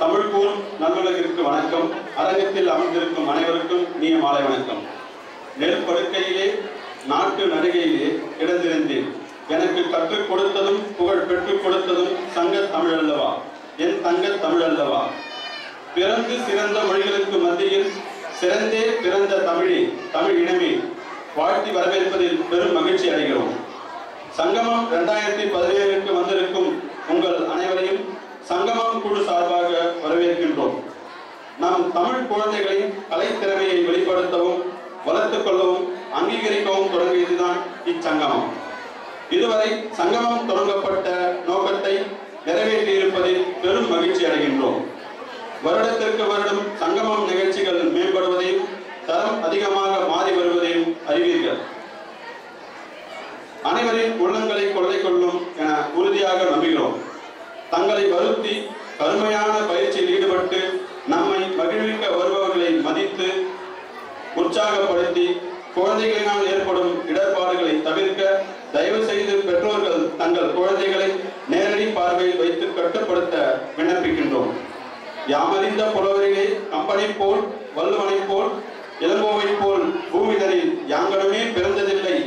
தமிழ் கூறும் நல்லுலகிற்கு வணக்கம். அரங்கத்தில் அமர்ந்திருக்கும் அனைவருக்கும் இனிய மாலை வணக்கம். நெல் படுக்கையிலே நாட்டு நடிகையிலே கிடந்திருந்தேன். எனக்கு கற்றுக் கொடுத்ததும் புகழ் பெற்றுக் கொடுத்ததும் சங்க தமிழ் அல்லவா, என் தங்க தமிழ் அல்லவா. பிறந்து சிறந்த மொழிகளுக்கு மத்தியில் சிறந்தே பிறந்த தமிழே, தமிழ் இனமே வாழ்த்தி வரவேற்பதில் பெரும் மகிழ்ச்சி அடைகிறோம். சங்கமம் 2017க்கு வந்திருக்கும் உங்கள் அனைவரையும் சங்கமம் குழு சார்பாக வரவேற்கின்றோம். நம் தமிழ் குழந்தைகளின் கலைத்திறமையை வெளிப்படுத்தவும் வளர்த்துக் கொள்ளவும் அங்கீகரிக்கவும் தொடங்கியதுதான் இச்சங்கமம். இதுவரை சங்கமம் தொடங்கப்பட்ட நோக்கத்தை நிறைவேற்றியிருப்பதில் பெரும் மகிழ்ச்சி அடைகின்றோம். வருடத்திற்கு வருடம் சங்கமம் நிகழ்ச்சிகள் மேம்படுவதையும் தரம் அதிகமாக மாறி வருவதையும் அறிவீர்கள். அனைவரின் உள்ளங்களை கொள்ளை கொள்ளும் என உறுதியாக நம்புகிறோம். தங்களை வருத்தி கடுமையான பயிற்சியில் ஈடுபட்டு நம்மை மகிழ்விக்க வருபவர்களை மதித்து உற்சாகப்படுத்தி குழந்தைகளினால் ஏற்படும் இடர்பாடுகளை தவிர்க்க தயவு செய்து பெற்றோர்கள் தங்கள் குழந்தைகளை நேரடி பார்வையில் வைத்து கட்டுப்படுத்த விண்ணப்பிக்கின்றோம். யாமறிந்த புலவரிலே கம்பனை போல் வள்ளுவனை போல் இளங்கோவை போல் பூமிதனில் யாங்கனமே பிறந்ததில்லை,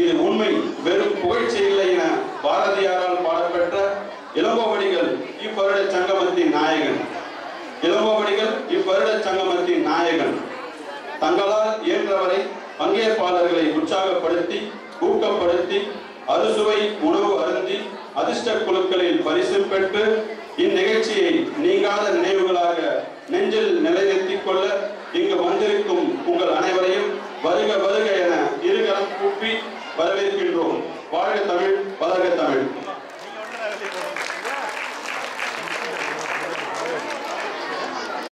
இது உண்மை, வெறும் புகழ்ச்சி இல்லை என பாரதியாரால் பாடப்பெற்ற இளங்கோவடிகள் இவ்வருட சங்கமத்தின் நாயகன். இளங்கோவடிகள் இவ்வருட சங்கமத்தின் நாயகன். தங்களால் இயன்றவரை பங்கேற்பாளர்களை உற்சாகப்படுத்தி ஊக்கப்படுத்தி அறுசுவை உணவு அருந்தி அதிர்ஷ்ட குழுக்களில் பரிசு பெற்று இந்நிகழ்ச்சியை நீங்காத நினைவுகளாக நெஞ்சில் நிலைநிறுத்திக் கொள்ள இங்கு வந்திருக்கும் உங்கள் அனைவரையும் வருக வருக என இருகரம் கூப்பி வரவேற்கின்றோம். வாழ்க தமிழ், வளர்க தமிழ்.